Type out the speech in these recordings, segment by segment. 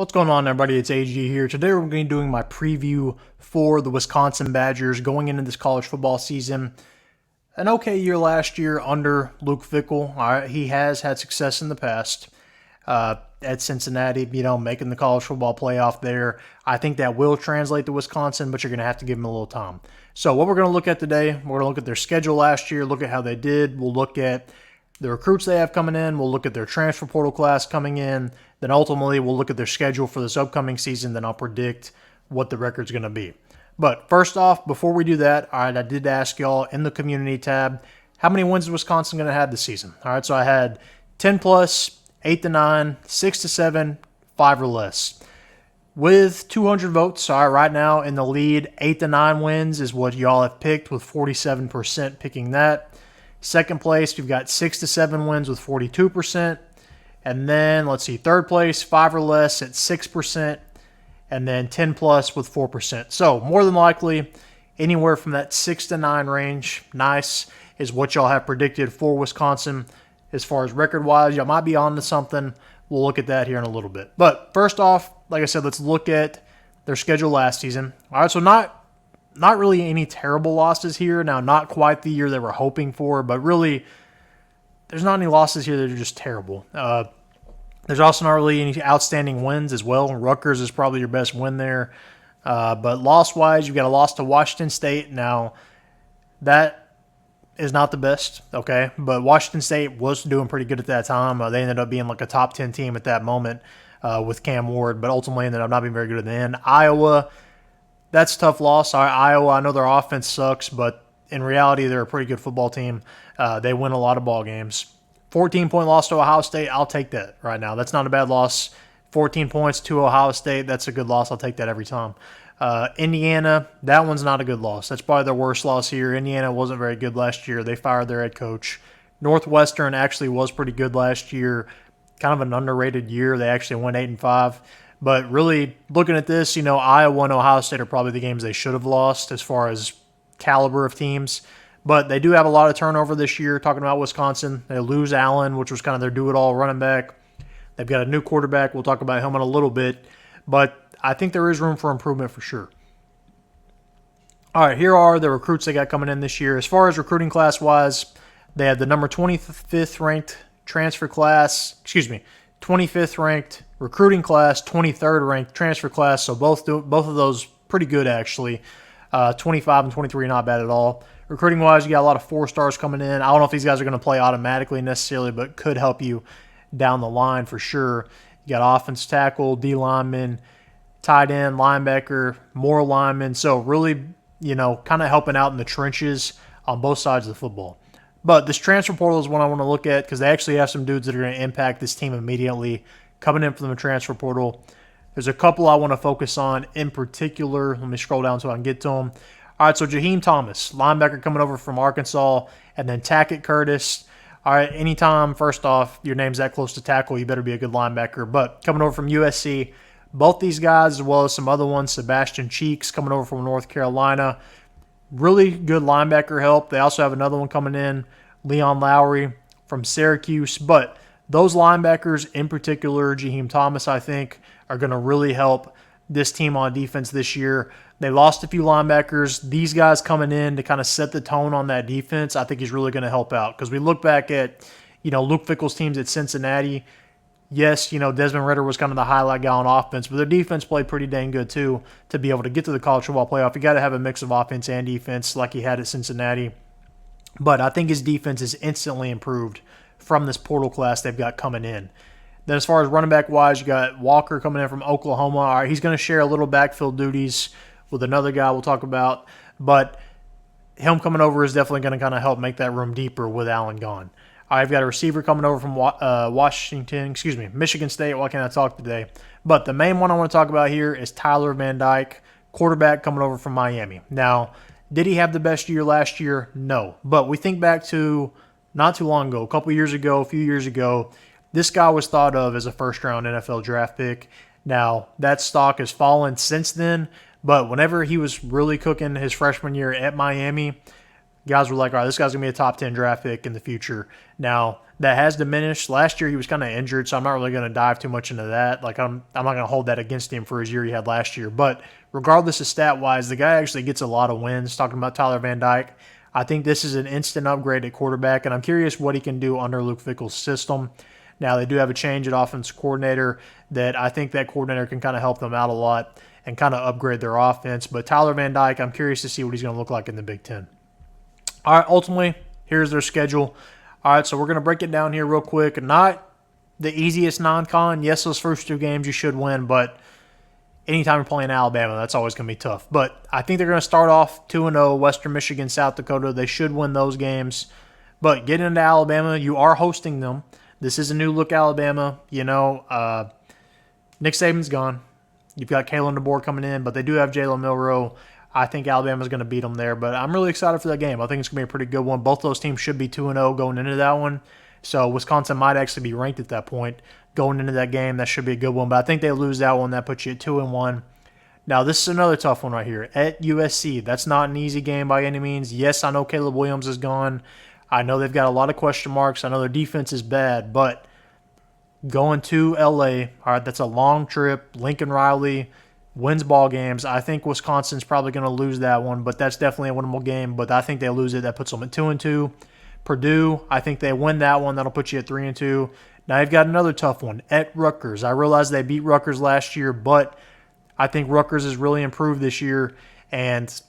What's going on, everybody? It's AG here. Today we're going to be doing my preview for the Wisconsin Badgers going into this college football season. An okay year last year under Luke Fickell. He has had success in the past at Cincinnati, making the college football playoff there. I think that will translate to Wisconsin, but you're going to have to give him a little time. So what we're going to look at today, we're going to look at their schedule last year, look at how they did. We'll look at the recruits they have coming in. We'll look at their transfer portal class coming in. Then ultimately, we'll look at their schedule for this upcoming season. Then I'll predict what the record's going to be. But first off, before we do that, all right, I did ask y'all in the community tab, how many wins is Wisconsin going to have this season? All right, so I had 10 plus, 8 to 9, 6 to 7, 5 or less. With 200 votes, all right, right now in the lead, 8 to 9 wins is what y'all have picked, with 47% picking that. Second place, we've got 6 to 7 wins with 42%. And then, let's see, third place, 5 or less at 6%. And then 10 plus with 4%. So, more than likely, anywhere from that 6 to 9 range, nice, is what y'all have predicted for Wisconsin. As far as record-wise, y'all might be on to something. We'll look at that here in a little bit. But first off, like I said, let's look at their schedule last season. All right, so not really any terrible losses here. Now, not quite the year they were hoping for, but really, there's not any losses here that are just terrible. There's also not really any outstanding wins as well. Rutgers is probably your best win there. But loss-wise, you've got a loss to Washington State. Now, that is not the best, okay? But Washington State was doing pretty good at that time. They ended up being like a top 10 team at that moment with Cam Ward, but ultimately ended up not being very good at the end. Iowa, that's a tough loss. Iowa, I know their offense sucks, but in reality, they're a pretty good football team. They win a lot of ball games. 14-point loss to Ohio State, I'll take that right now. That's not a bad loss. 14 points to Ohio State, that's a good loss. I'll take that every time. Indiana, that one's not a good loss. That's probably their worst loss here. Indiana wasn't very good last year. They fired their head coach. Northwestern actually was pretty good last year. Kind of an underrated year. They actually went 8-5. But really, looking at this, Iowa and Ohio State are probably the games they should have lost as far as caliber of teams. But they do have a lot of turnover this year, talking about Wisconsin. They lose Allen, which was kind of their do-it-all running back. They've got a new quarterback. We'll talk about him in a little bit. But I think there is room for improvement for sure. All right, here are the recruits they got coming in this year. As far as recruiting class-wise, they had the number 25th ranked transfer class, 25th ranked recruiting class, 23rd ranked transfer class. So both of those pretty good, actually. 25 and 23, not bad at all. Recruiting-wise, you got a lot of 4-stars coming in. I don't know if these guys are going to play automatically necessarily, but could help you down the line for sure. You got offense tackle, D lineman, tight end, linebacker, more linemen. So really, kind of helping out in the trenches on both sides of the football. But this transfer portal is one I want to look at because they actually have some dudes that are going to impact this team immediately coming in from the transfer portal. There's a couple I want to focus on in particular. Let me scroll down so I can get to them. All right, so Jaheim Thomas, linebacker coming over from Arkansas, and then Tackett Curtis. All right, anytime, first off, your name's that close to tackle, you better be a good linebacker. But coming over from USC, both these guys, as well as some other ones, Sebastian Cheeks coming over from North Carolina, really good linebacker help. They also have another one coming in, Lowery from Syracuse. But those linebackers, in particular, Jaheim Thomas, I think, are going to really help this team on defense this year. They lost a few linebackers. These guys coming in to kind of set the tone on that defense, I think is really going to help out. Because we look back at, Luke Fickell's teams at Cincinnati. Yes, Desmond Ridder was kind of the highlight guy on offense, but their defense played pretty dang good too to be able to get to the college football playoff. You got to have a mix of offense and defense like he had at Cincinnati. But I think his defense is instantly improved from this portal class they've got coming in. Then as far as running back wise, you got Walker coming in from Oklahoma. All right, he's going to share a little backfield duties with another guy we'll talk about. But him coming over is definitely going to kind of help make that room deeper with Allen gone. I've got a receiver coming over from Michigan State. Why can't I talk today? But the main one I want to talk about here is Tyler Van Dyke, quarterback coming over from Miami. Now, did he have the best year last year? No. But we think back to not too long ago, a few years ago, this guy was thought of as a first-round NFL draft pick. Now, that stock has fallen since then, but whenever he was really cooking his freshman year at Miami, guys were like, all right, this guy's going to be a top 10 draft pick in the future. Now, that has diminished. Last year, he was kind of injured, so I'm not really going to dive too much into that. Like, I'm not going to hold that against him for his year he had last year. But regardless of stat-wise, the guy actually gets a lot of wins. Talking about Tyler Van Dyke, I think this is an instant upgrade at quarterback, and I'm curious what he can do under Luke Fickell's system. Now, they do have a change at offensive coordinator that I think that coordinator can kind of help them out a lot and kind of upgrade their offense. But Tyler Van Dyke, I'm curious to see what he's going to look like in the Big Ten. All right, ultimately, here's their schedule. All right, so we're going to break it down here real quick. Not the easiest non-con. Yes, those first 2 games you should win, but anytime you're playing Alabama, that's always going to be tough. But I think they're going to start off 2-0, Western Michigan, South Dakota. They should win those games. But getting into Alabama, you are hosting them. This is a new look Alabama. You know, Nick Saban's gone. You've got Kalen DeBoer coming in, but they do have Jalen Milroe. I think Alabama's going to beat them there, but I'm really excited for that game. I think it's going to be a pretty good one. Both those teams should be 2-0 going into that one, so Wisconsin might actually be ranked at that point going into that game. That should be a good one, but I think they lose that one. That puts you at 2-1. Now, this is another tough one right here. At USC, that's not an easy game by any means. Yes, I know Caleb Williams is gone. I know they've got a lot of question marks. I know their defense is bad, but going to LA, all right, that's a long trip. Lincoln Riley wins ball games. I think Wisconsin's probably going to lose that one, but that's definitely a winnable game. But I think they lose it. That puts them at 2-2. Purdue, I think they win that one. That'll put you at 3-2. Now you've got another tough one at Rutgers. I realize they beat Rutgers last year, but I think Rutgers has really improved this year, and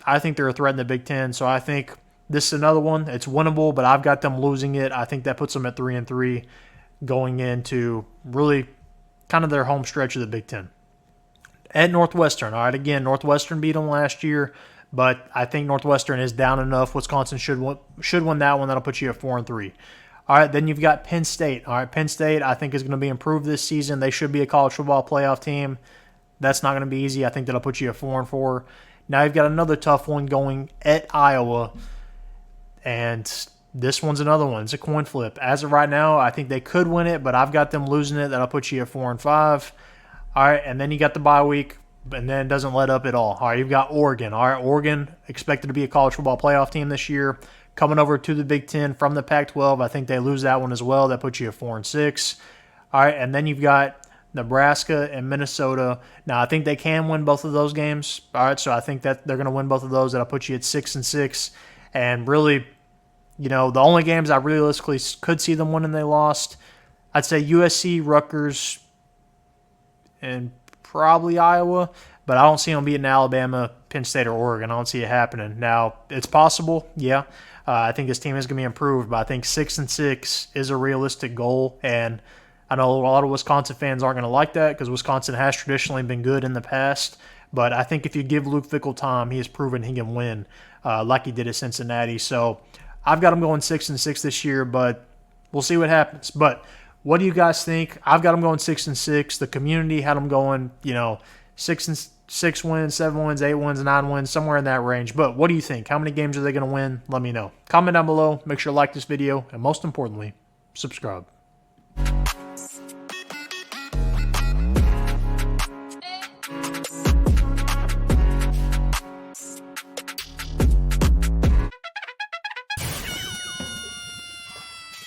I think they're a threat in the Big Ten. So I think this is another one. It's winnable, but I've got them losing it. I think that puts them at 3-3 going into really kind of their home stretch of the Big Ten. At Northwestern, all right, again, Northwestern beat them last year, but I think Northwestern is down enough. Wisconsin should win that one. That'll put you at 4-3. All right, then you've got Penn State. All right, Penn State I think is going to be improved this season. They should be a college football playoff team. That's not going to be easy. I think that'll put you at 4-4. Now you've got another tough one going at Iowa, and this one's another one. It's a coin flip. As of right now, I think they could win it, but I've got them losing it. That'll put you at 4-5. All right, and then you got the bye week, and then it doesn't let up at all. All right, you've got Oregon. All right, Oregon expected to be a college football playoff team this year. Coming over to the Big Ten from the Pac-12, I think they lose that one as well. That puts you at 4-6. All right, and then you've got Nebraska and Minnesota. Now, I think they can win both of those games. All right, so I think that they're going to win both of those. That'll put you at 6-6. And really, you know, the only games I realistically could see them winning, they lost. I'd say USC, Rutgers, and probably Iowa, but I don't see them beating Alabama, Penn State, or Oregon. I don't see it happening. Now, it's possible, yeah. I think this team is going to be improved, but I think 6-6 is a realistic goal, and I know a lot of Wisconsin fans aren't going to like that because Wisconsin has traditionally been good in the past, but I think if you give Luke Fickell time, he has proven he can win like he did at Cincinnati. So I've got him going 6-6 this year, but we'll see what happens. But what do you guys think? I've got them going 6-6. The community had them going, 6 wins, 7 wins, 8 wins, 9 wins, somewhere in that range. But what do you think? How many games are they going to win? Let me know. Comment down below. Make sure to like this video, and most importantly, subscribe.